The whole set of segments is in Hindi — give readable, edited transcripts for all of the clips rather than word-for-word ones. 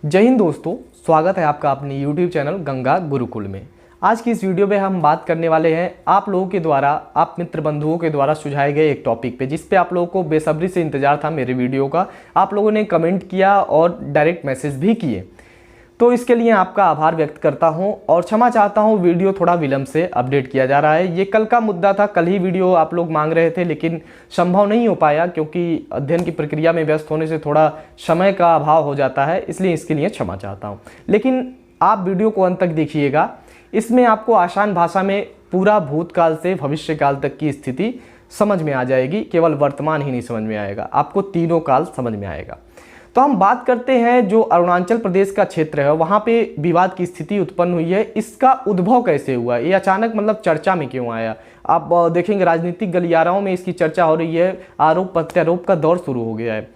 जय हिंद दोस्तों, स्वागत है आपका अपने YouTube चैनल गंगा गुरुकुल में। आज की इस वीडियो में हम बात करने वाले हैं आप लोगों के द्वारा, आप मित्र बंधुओं के द्वारा सुझाए गए एक टॉपिक पे, जिस पे आप लोगों को बेसब्री से इंतजार था मेरे वीडियो का। आप लोगों ने कमेंट किया और डायरेक्ट मैसेज भी किए, तो इसके लिए आपका आभार व्यक्त करता हूं और क्षमा चाहता हूं। वीडियो थोड़ा विलंब से अपडेट किया जा रहा है। ये कल का मुद्दा था, कल ही वीडियो आप लोग मांग रहे थे, लेकिन संभव नहीं हो पाया क्योंकि अध्ययन की प्रक्रिया में व्यस्त होने से थोड़ा समय का अभाव हो जाता है, इसलिए इसके लिए क्षमा चाहता हूँ। लेकिन आप वीडियो को अंत तक देखिएगा, इसमें आपको आसान भाषा में पूरा भूतकाल से भविष्यकाल तक की स्थिति समझ में आ जाएगी। केवल वर्तमान ही नहीं समझ में आएगा, आपको तीनों काल समझ में आएगा। तो हम बात करते हैं जो अरुणाचल प्रदेश का क्षेत्र है, वहाँ पे विवाद की स्थिति उत्पन्न हुई है। इसका उद्भव कैसे हुआ, ये अचानक मतलब चर्चा में क्यों आया? आप देखेंगे राजनीतिक गलियाराओं में इसकी चर्चा हो रही है, आरोप प्रत्यारोप का दौर शुरू हो गया है।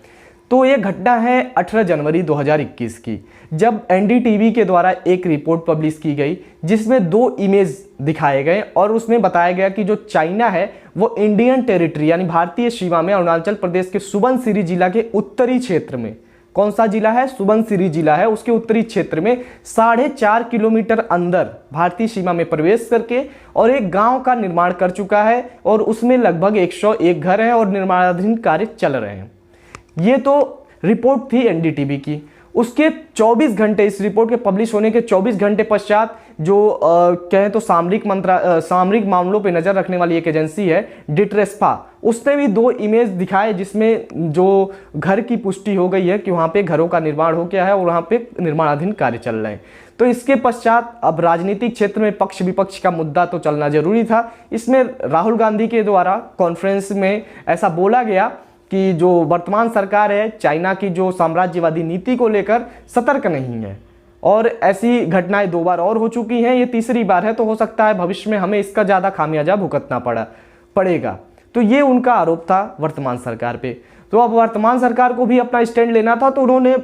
तो ये घटना है 18 जनवरी 2021 की, जब एनडीटीवी के द्वारा एक रिपोर्ट पब्लिश की गई जिसमें 2 इमेज दिखाए गए और उसमें बताया गया कि जो चाइना है वो इंडियन टेरिटरी यानी भारतीय सीमा में अरुणाचल प्रदेश के सुबनसिरी जिला के उत्तरी क्षेत्र में, कौन सा जिला है? सुबनसिरी जिला है, उसके उत्तरी क्षेत्र में 4.5 किलोमीटर अंदर भारतीय सीमा में प्रवेश करके और एक गांव का निर्माण कर चुका है और उसमें लगभग 101 घर हैं और निर्माणाधीन कार्य चल रहे हैं। ये तो रिपोर्ट थी एनडीटीवी की। उसके 24 घंटे, इस रिपोर्ट के पब्लिश होने के 24 घंटे पश्चात जो कहें तो सामरिक मामलों पे नजर रखने वाली एक एजेंसी है डिट्रेस्पा, उसने भी 2 इमेज दिखाए जिसमें जो घर की पुष्टि हो गई है कि वहाँ पे घरों का निर्माण हो गया है और वहाँ पे निर्माणाधीन कार्य चल रहे हैं। तो इसके पश्चात अब राजनीतिक क्षेत्र में पक्ष विपक्ष का मुद्दा तो चलना जरूरी था। इसमें राहुल गांधी के द्वारा कॉन्फ्रेंस में ऐसा बोला गया कि जो वर्तमान सरकार है चाइना की जो साम्राज्यवादी नीति को लेकर सतर्क नहीं है और ऐसी घटनाएं 2 बार और हो चुकी हैं, ये तीसरी बार है। तो हो सकता है भविष्य में हमें इसका ज़्यादा खामियाजा भुगतना पड़ेगा। तो ये उनका आरोप था वर्तमान सरकार पे। तो अब वर्तमान सरकार को भी अपना स्टैंड लेना था, तो उन्होंने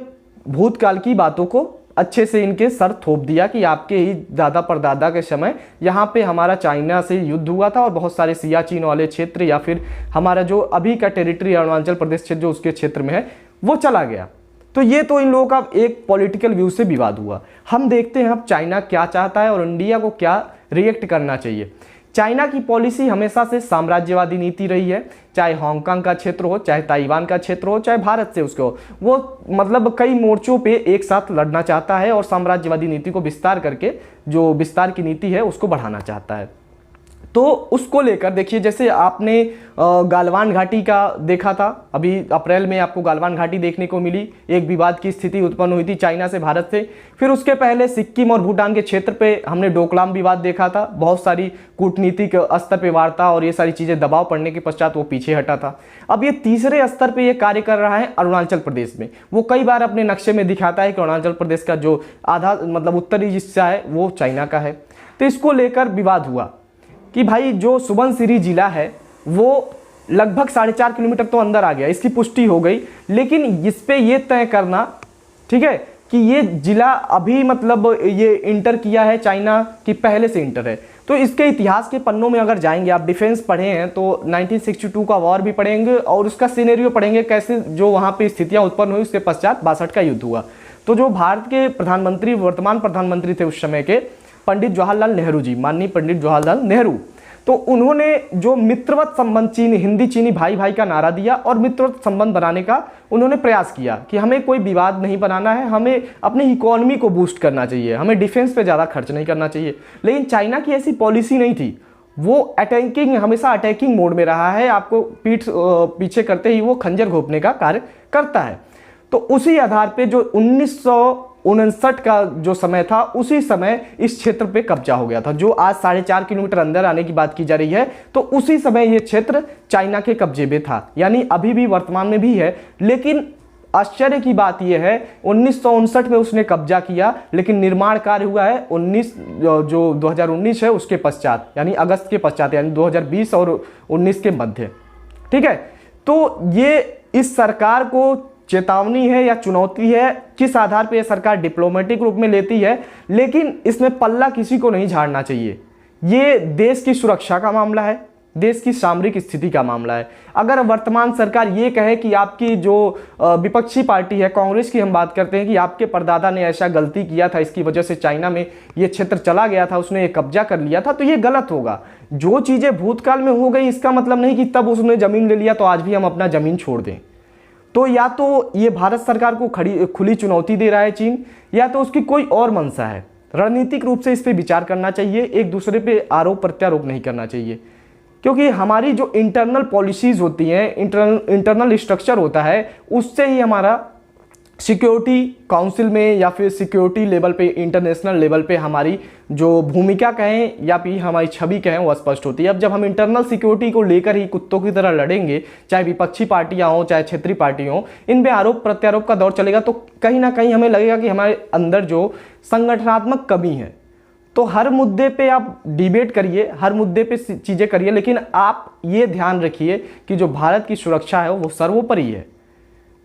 भूतकाल की बातों को अच्छे से इनके सर थोप दिया कि आपके ही दादा परदादा के समय यहाँ पे हमारा चाइना से युद्ध हुआ था और बहुत सारे सियाचिन वाले क्षेत्र या फिर हमारा जो अभी का टेरिटरी अरुणाचल प्रदेश क्षेत्र जो उसके क्षेत्र में है वो चला गया। तो ये तो इन लोगों का एक पॉलिटिकल व्यू से विवाद हुआ। हम देखते हैं अब चाइना क्या चाहता है और इंडिया को क्या रिएक्ट करना चाहिए। चाइना की पॉलिसी हमेशा से साम्राज्यवादी नीति रही है, चाहे हांगकांग का क्षेत्र हो, चाहे ताइवान का क्षेत्र हो, चाहे भारत से उसको, वो मतलब कई मोर्चों पे एक साथ लड़ना चाहता है और साम्राज्यवादी नीति को विस्तार करके जो विस्तार की नीति है उसको बढ़ाना चाहता है। तो उसको लेकर देखिए, जैसे आपने गालवान घाटी का देखा था, अभी अप्रैल में आपको गालवान घाटी देखने को मिली, एक विवाद की स्थिति उत्पन्न हुई थी चाइना से भारत से। फिर उसके पहले सिक्किम और भूटान के क्षेत्र पे हमने डोकलाम विवाद देखा था, बहुत सारी कूटनीतिक स्तर पे वार्ता और ये सारी चीज़ें दबाव पड़ने के पश्चात वो पीछे हटा था। अब ये तीसरे स्तर पर ये कार्य कर रहा है अरुणाचल प्रदेश में। वो कई बार अपने नक्शे में दिखाता है कि अरुणाचल प्रदेश का जो आधा मतलब उत्तरी हिस्सा है वो चाइना का है। तो इसको लेकर विवाद हुआ कि भाई जो सुबनसिरी जिला है वो लगभग 4.5 किलोमीटर तो अंदर आ गया, इसकी पुष्टि हो गई, लेकिन इस पे ये तय करना, ठीक है, कि ये जिला अभी मतलब ये इंटर किया है चाइना की पहले से इंटर है। तो इसके इतिहास के पन्नों में अगर जाएंगे, आप डिफेंस पढ़े हैं तो 1962 का वॉर भी पढ़ेंगे और उसका सिनेरियो पढ़ेंगे कैसे जो वहाँ पे स्थितियाँ उत्पन्न हुई। उसके पश्चात 62 का युद्ध हुआ। तो जो भारत के प्रधानमंत्री, वर्तमान प्रधानमंत्री थे उस समय के, पंडित जवाहरलाल नेहरू जी, माननीय पंडित जवाहरलाल नेहरू, तो उन्होंने जो मित्रवत संबंध, हिंदी चीनी भाई भाई का नारा दिया और मित्रवत संबंध बनाने का उन्होंने प्रयास किया कि हमें कोई विवाद नहीं बनाना है, हमें अपनी इकोनॉमी को बूस्ट करना चाहिए, हमें डिफेंस पे ज़्यादा खर्च नहीं करना चाहिए। लेकिन चाइना की ऐसी पॉलिसी नहीं थी, वो अटैकिंग, हमेशा अटैकिंग मोड में रहा है, आपको पीछे करते ही वो खंजर घोंपने का कार्य करता है। तो उसी आधार पे जो 1959 का जो समय था, उसी समय इस क्षेत्र पे कब्जा हो गया था। जो आज 4.5 किलोमीटर अंदर आने की बात की जा रही है, तो उसी समय ये क्षेत्र चाइना के कब्जे में था, यानी अभी भी वर्तमान में भी है। लेकिन आश्चर्य की बात यह है 1959 में उसने कब्जा किया, लेकिन निर्माण कार्य हुआ है 2019 है उसके पश्चात, यानी अगस्त के पश्चात, यानी 2020 और 19 के मध्य, ठीक है। तो ये इस सरकार को चेतावनी है या चुनौती है, किस आधार पर यह सरकार डिप्लोमेटिक रूप में लेती है, लेकिन इसमें पल्ला किसी को नहीं झाड़ना चाहिए। ये देश की सुरक्षा का मामला है, देश की सामरिक स्थिति का मामला है। अगर वर्तमान सरकार ये कहे कि आपकी जो विपक्षी पार्टी है कांग्रेस की हम बात करते हैं कि आपके परदादा ने ऐसा गलती किया था, इसकी वजह से चाइना में ये क्षेत्र चला गया था, उसने ये कब्जा कर लिया था, तो ये गलत होगा। जो चीजें भूतकाल में हो गई इसका मतलब नहीं कि तब उसने जमीन ले लिया तो आज भी हम अपना जमीन छोड़ दें। तो या तो ये भारत सरकार को खुली चुनौती दे रहा है चीन, या तो उसकी कोई और मंशा है। रणनीतिक रूप से इस पर विचार करना चाहिए, एक दूसरे पे आरोप प्रत्यारोप नहीं करना चाहिए, क्योंकि हमारी जो इंटरनल पॉलिसीज होती हैं, इंटरनल स्ट्रक्चर होता है, उससे ही हमारा सिक्योरिटी काउंसिल में या फिर सिक्योरिटी लेवल पे, इंटरनेशनल लेवल पे हमारी जो भूमिका कहें या फिर हमारी छवि कहें वो स्पष्ट होती है। अब जब हम इंटरनल सिक्योरिटी को लेकर ही कुत्तों की तरह लड़ेंगे, चाहे विपक्षी पार्टियां हों चाहे क्षेत्रीय पार्टी हों, इनमें आरोप प्रत्यारोप का दौर चलेगा, तो कहीं ना कहीं हमें लगेगा कि हमारे अंदर जो संगठनात्मक कमी है। तो हर मुद्दे पे आप डिबेट करिए, हर मुद्दे पे चीजें करिए, लेकिन आप ये ध्यान रखिए कि जो भारत की सुरक्षा है वो सर्वोपरि है।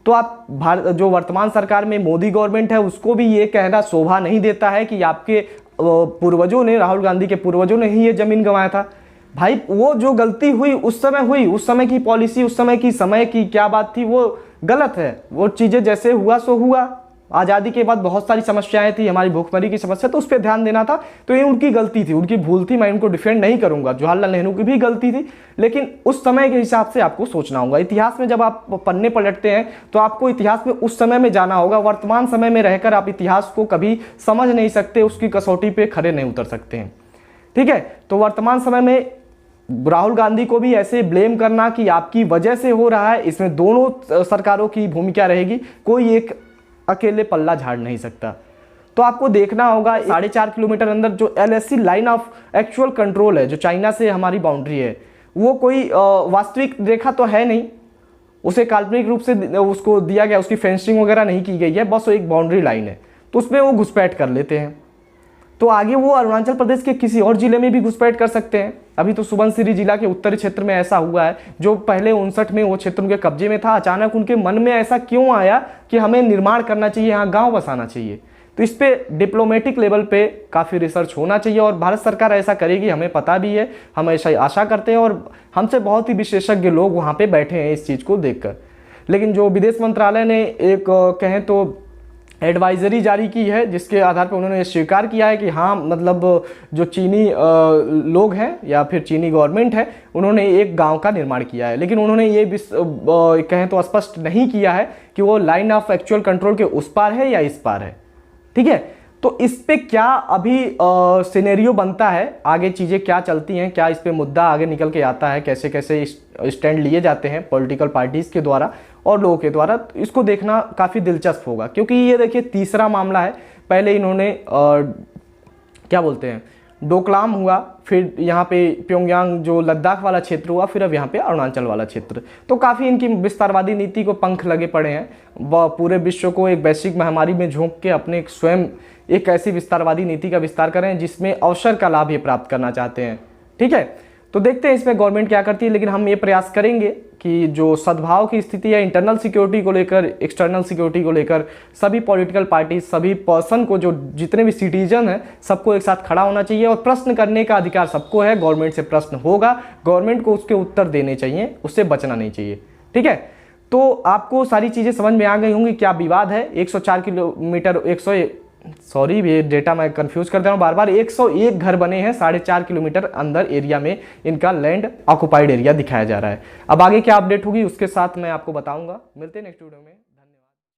तो आप जो वर्तमान सरकार में मोदी गवर्नमेंट है उसको भी ये कहना शोभा नहीं देता है कि आपके पूर्वजों ने, राहुल गांधी के पूर्वजों ने ही ये जमीन गंवाया था। भाई वो जो गलती हुई उस समय हुई, उस समय की पॉलिसी, उस समय की क्या बात थी वो गलत है। वो चीजें जैसे हुआ सो हुआ। आज़ादी के बाद बहुत सारी समस्याएं थी, हमारी भूखमरी की समस्या, तो उस पर ध्यान देना था। तो ये उनकी गलती थी, उनकी भूल थी, मैं इनको डिफेंड नहीं करूंगा। जवाहरलाल नेहरू की भी गलती थी, लेकिन उस समय के हिसाब से आपको सोचना होगा। इतिहास में जब आप पन्ने पलटते हैं तो आपको इतिहास में उस समय में जाना होगा। वर्तमान समय में रहकर आप इतिहास को कभी समझ नहीं सकते, उसकी कसौटी पे खड़े नहीं उतर सकते हैं। ठीक है, तो वर्तमान समय में राहुल गांधी को भी ऐसे ब्लेम करना कि आपकी वजह से हो रहा है, इसमें दोनों सरकारों की भूमिका रहेगी, कोई एक अकेले पल्ला झाड़ नहीं सकता। तो आपको देखना होगा 4.5 किलोमीटर अंदर जो LAC line of actual control है, जो चाइना से हमारी बाउंड्री है, वो कोई वास्तविक रेखा तो है नहीं, उसे काल्पनिक रूप से उसको दिया गया, उसकी फेंसिंग वगैरह नहीं की गई है, बस एक बाउंड्री लाइन है। तो उसमें वो घुसपैठ कर लेते हैं, तो आगे वो अरुणाचल प्रदेश के किसी और जिले में भी घुसपैठ कर सकते हैं। अभी तो सुबनसिरी जिला के उत्तरी क्षेत्र में ऐसा हुआ है, जो पहले 59 में वो क्षेत्र उनके कब्जे में था, अचानक उनके मन में ऐसा क्यों आया कि हमें निर्माण करना चाहिए, यहाँ गांव बसाना चाहिए। तो इस पे डिप्लोमेटिक लेवल पे काफ़ी रिसर्च होना चाहिए, और भारत सरकार ऐसा करेगी, हमें पता भी है, हम ऐसा आशा करते हैं, और हमसे बहुत ही विशेषज्ञ लोग वहाँ पर बैठे हैं इस चीज़ को देखकर। लेकिन जो विदेश मंत्रालय ने एक कहें तो एडवाइजरी जारी की है, जिसके आधार पर उन्होंने स्वीकार किया है कि हाँ, मतलब जो चीनी लोग हैं या फिर चीनी गवर्नमेंट है, उन्होंने एक गांव का निर्माण किया है। लेकिन उन्होंने ये कहें तो स्पष्ट नहीं किया है कि वो लाइन ऑफ एक्चुअल कंट्रोल के उस पार है या इस पार है। ठीक है, तो इस पे क्या अभी सिनेरियो बनता है, आगे चीज़ें क्या चलती हैं, क्या इस पे मुद्दा आगे निकल के आता है, कैसे कैसे स्टैंड लिए जाते हैं पॉलिटिकल पार्टीज के द्वारा और लोगों के द्वारा, तो इसको देखना काफ़ी दिलचस्प होगा। क्योंकि ये देखिए तीसरा मामला है, पहले इन्होंने क्या बोलते हैं डोकलाम हुआ, फिर यहाँ पे प्योंगयांग जो लद्दाख वाला क्षेत्र हुआ, फिर अब यहाँ पे अरुणाचल वाला क्षेत्र। तो काफ़ी इनकी विस्तारवादी नीति को पंख लगे पड़े हैं। वह पूरे विश्व को एक वैश्विक महामारी में झोंक के अपने स्वयं एक ऐसी विस्तारवादी नीति का विस्तार करें जिसमें अवसर का लाभ ये प्राप्त करना चाहते हैं। ठीक है, तो देखते हैं इसमें गवर्नमेंट क्या करती है, लेकिन हम ये प्रयास करेंगे कि जो सद्भाव की स्थिति है इंटरनल सिक्योरिटी को लेकर, एक्सटर्नल सिक्योरिटी को लेकर, सभी पॉलिटिकल पार्टी, सभी पर्सन को, जो जितने भी सिटीजन हैं, सबको एक साथ खड़ा होना चाहिए, और प्रश्न करने का अधिकार सबको है। गवर्नमेंट से प्रश्न होगा, गवर्नमेंट को उसके उत्तर देने चाहिए, उससे बचना नहीं चाहिए। ठीक है, तो आपको सारी चीज़ें समझ में आ गई होंगी क्या विवाद है। 104 किलोमीटर, सॉरी ये डेटा मैं कंफ्यूज कर दे रहा हूँ बार बार, 101 घर बने हैं 4.5 किलोमीटर अंदर एरिया में, इनका लैंड ऑक्युपाइड एरिया दिखाया जा रहा है। अब आगे क्या अपडेट होगी उसके साथ मैं आपको बताऊंगा। मिलते हैं नेक्स्ट वीडियो में।